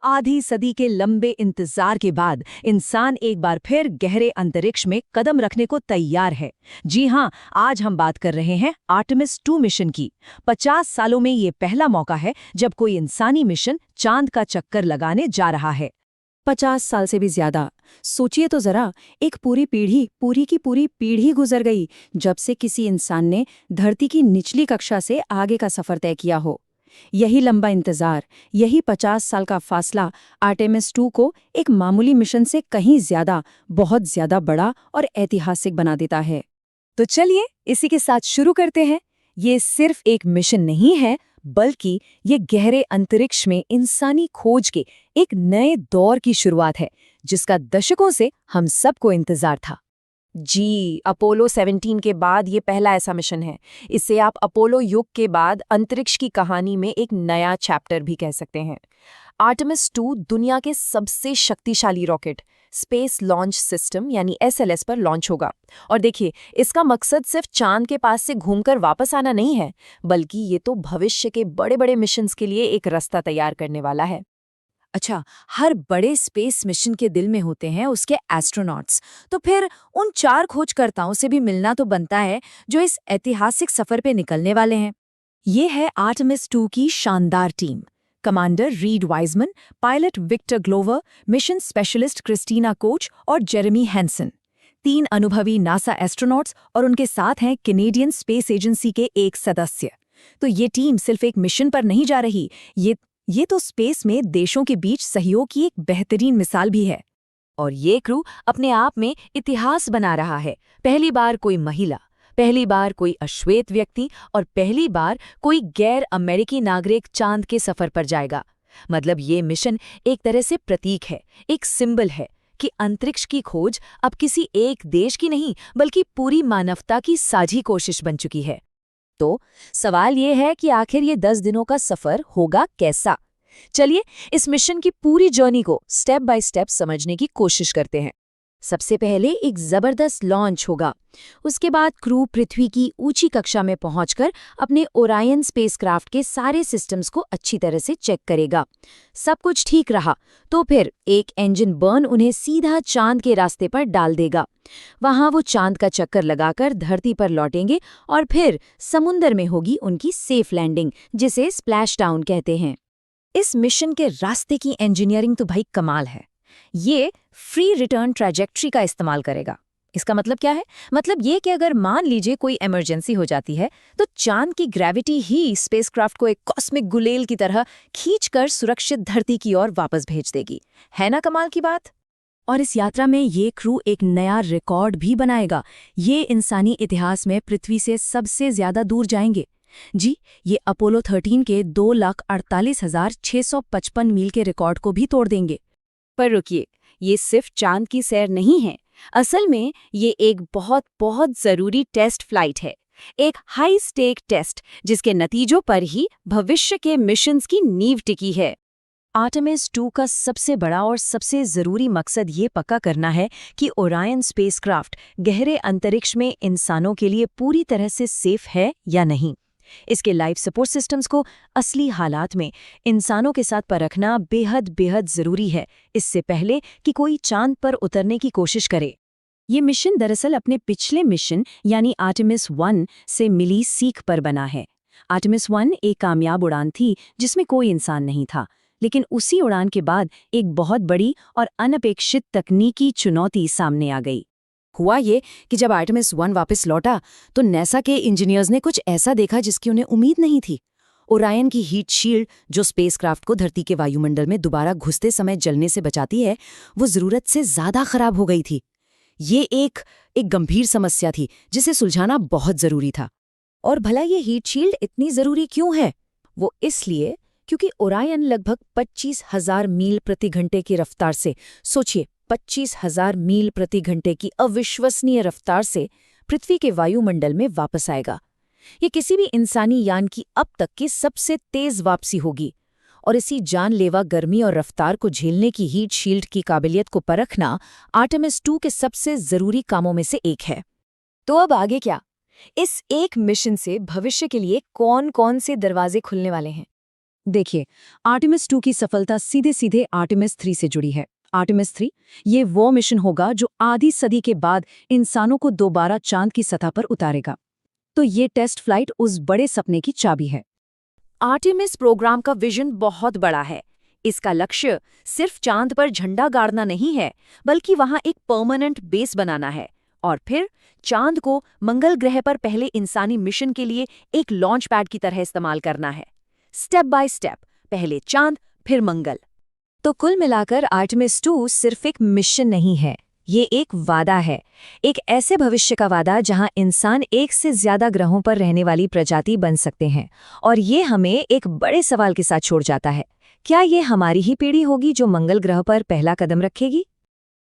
आधी सदी के लंबे इंतजार के बाद इंसान एक बार फिर गहरे अंतरिक्ष में कदम रखने को तैयार है। जी हाँ, आज हम बात कर रहे हैं आर्टेमिस 2 मिशन की। 50 सालों में ये पहला मौका है जब कोई इंसानी मिशन चांद का चक्कर लगाने जा रहा है। 50 साल से भी ज्यादा। सोचिए तो जरा, एक पूरी पीढ़ी गुजर गई जब से किसी इंसान ने धरती की निचली कक्षा से आगे का सफर तय किया हो। यही लंबा इंतजार, यही 50 साल का फासला आर्टेमिस 2 को एक मामूली मिशन से कहीं ज्यादा, बहुत ज्यादा बड़ा और ऐतिहासिक बना देता है। तो चलिए इसी के साथ शुरू करते हैं। ये सिर्फ एक मिशन नहीं है, बल्कि ये गहरे अंतरिक्ष में इंसानी खोज के एक नए दौर की शुरुआत है, जिसका दशकों से हम सबको इंतजार था। जी, अपोलो 17 के बाद ये पहला ऐसा मिशन है। इसे आप अपोलो युग के बाद अंतरिक्ष की कहानी में एक नया चैप्टर भी कह सकते हैं। आर्टेमिस 2 दुनिया के सबसे शक्तिशाली रॉकेट स्पेस लॉन्च सिस्टम यानी एसएलएस पर लॉन्च होगा। और देखिए, इसका मकसद सिर्फ चांद के पास से घूमकर वापस आना नहीं है, बल्कि ये तो भविष्य के बड़े-बड़े मिशंस के लिए एक रास्ता तैयार करने वाला है। अच्छा, हर बड़े स्पेस मिशन के दिल में होते हैं उसके एस्ट्रोनॉट्स। तो फिर उन 4 खोजकर्ताओं से भी मिलना तो बनता है जो इस ऐतिहासिक सफर पे निकलने वाले हैं। ये है आर्टेमिस 2 की शानदार टीम। Commander Reid Wiseman, pilot Victor Glover, mission specialist Christina Koch और जेरेमी हैंसन। 3 अनुभवी नासा एस्ट्रोनॉट्स और उनके साथ हैं कैनेडियन स्पेस एजेंसी के एक सदस्य। तो ये टीम सिर्फ एक मिशन पर नहीं जा रही, ये तो स्पेस में देशों के बीच सहयोग की एक बेहतरीन मिसाल भी है। और ये क्रू अपने आप में इतिहास बना रहा है। पहली बार कोई महिला, पहली बार कोई अश्वेत व्यक्ति और पहली बार कोई गैर अमेरिकी नागरिक चांद के सफर पर जाएगा। मतलब ये मिशन एक तरह से प्रतीक है, एक सिंबल है कि अंतरिक्ष की खोज अब किसी एक देश की नहीं, बल्कि पूरी मानवता की साझी कोशिश बन चुकी है। तो सवाल ये है कि आखिर ये 10 दिनों का सफर होगा कैसा? चलिए इस मिशन की पूरी जर्नी को स्टेप बाय स्टेप समझने की कोशिश करते हैं। सबसे पहले एक जबरदस्त लॉन्च होगा। उसके बाद क्रू पृथ्वी की ऊंची कक्षा में पहुंचकर अपने ओरायन स्पेसक्राफ्ट के सारे सिस्टम्स को अच्छी तरह से चेक करेगा। सब कुछ ठीक रहा तो फिर एक इंजन बर्न उन्हें सीधा चांद के रास्ते पर डाल देगा। वहां वो चांद का चक्कर लगाकर धरती पर लौटेंगे और फिर समुंदर में होगी उनकी सेफ लैंडिंग, जिसे स्प्लैश डाउन कहते हैं। इस मिशन के रास्ते की इंजीनियरिंग तो भाई कमाल है। ये फ्री रिटर्न ट्रैजेक्टरी का इस्तेमाल करेगा। इसका मतलब क्या है? मतलब ये कि अगर मान लीजिए कोई इमरजेंसी हो जाती है तो चांद की ग्रेविटी ही स्पेसक्राफ्ट को एक कॉस्मिक गुलेल की तरह खींचकर सुरक्षित धरती की ओर वापस भेज देगी। है ना कमाल की बात? और इस यात्रा में ये क्रू एक नया रिकॉर्ड भी बनाएगा। ये इंसानी इतिहास में पृथ्वी से सबसे ज्यादा दूर जाएंगे। जी, ये अपोलो 13 के 2,48,655 मील के रिकॉर्ड को भी तोड़ देंगे। पर रुकिए, ये सिर्फ चांद की सैर नहीं है। असल में ये एक बहुत बहुत जरूरी टेस्ट फ्लाइट है, एक हाई स्टेक टेस्ट जिसके नतीजों पर ही भविष्य के मिशंस की नींव टिकी है। आर्टेमिस 2 का सबसे बड़ा और सबसे जरूरी मकसद ये पक्का करना है कि ओरायन स्पेसक्राफ्ट गहरे अंतरिक्ष में इंसानों के लिए पूरी तरह से सेफ है या नहीं। इसके लाइफ सपोर्ट सिस्टम्स को असली हालात में इंसानों के साथ परखना बेहद बेहद जरूरी है, इससे पहले कि कोई चांद पर उतरने की कोशिश करे। ये मिशन दरअसल अपने पिछले मिशन यानी आर्टेमिस 1 से मिली सीख पर बना है। आर्टेमिस 1 एक कामयाब उड़ान थी जिसमें कोई इंसान नहीं था, लेकिन उसी उड़ान के बाद एक बहुत बड़ी और अनपेक्षित तकनीकी चुनौती सामने आ गई। हुआ ये कि जब आर्टेमिस 1 वापस लौटा तो नासा के इंजीनियर्स ने कुछ ऐसा देखा जिसकी उन्हें उम्मीद नहीं थी। ओरायन की हीट शील्ड, जो स्पेसक्राफ्ट को धरती के वायुमंडल में दोबारा घुसते समय जलने से बचाती है, वो जरूरत से ज्यादा खराब हो गई थी। ये एक गंभीर समस्या थी जिसे सुलझाना बहुत जरूरी था। और भला ये हीट शील्ड इतनी जरूरी क्यों है? वो इसलिए क्योंकि ओरायन लगभग 25,000 मील प्रति घंटे की रफ्तार से, सोचिए 25,000 मील प्रति घंटे की अविश्वसनीय रफ्तार से पृथ्वी के वायुमंडल में वापस आएगा। ये किसी भी इंसानी यान की अब तक की सबसे तेज वापसी होगी। और इसी जानलेवा गर्मी और रफ्तार को झेलने की हीट शील्ड की काबिलियत को परखना आर्टेमिस 2 के सबसे जरूरी कामों में से एक है। तो अब आगे क्या? इस एक मिशन से भविष्य के लिए कौन-कौन से दरवाजे खुलने वाले हैं? देखिए, आर्टेमिस 2 की सफलता सीधे सीधे आर्टेमिस 3 से जुड़ी है। आर्टेमिस 3 ये वो मिशन होगा जो आधी सदी के बाद इंसानों को दोबारा चांद की सतह पर उतारेगा। तो ये टेस्ट फ्लाइट उस बड़े सपने की चाबी है। आर्टेमिस प्रोग्राम का विजन बहुत बड़ा है। इसका लक्ष्य सिर्फ चांद पर झंडा गाड़ना नहीं है, बल्कि वहां एक परमानेंट बेस बनाना है और फिर चांद को मंगल ग्रह पर पहले इंसानी मिशन के लिए एक लॉन्च पैड की तरह इस्तेमाल करना है। स्टेप बाय स्टेप, पहले चांद फिर मंगल। तो कुल मिलाकर आर्टेमिस 2 सिर्फ एक मिशन नहीं है, ये एक वादा है। एक ऐसे भविष्य का वादा जहां इंसान एक से ज्यादा ग्रहों पर रहने वाली प्रजाति बन सकते हैं। और ये हमें एक बड़े सवाल के साथ छोड़ जाता है, क्या ये हमारी ही पीढ़ी होगी जो मंगल ग्रह पर पहला कदम रखेगी?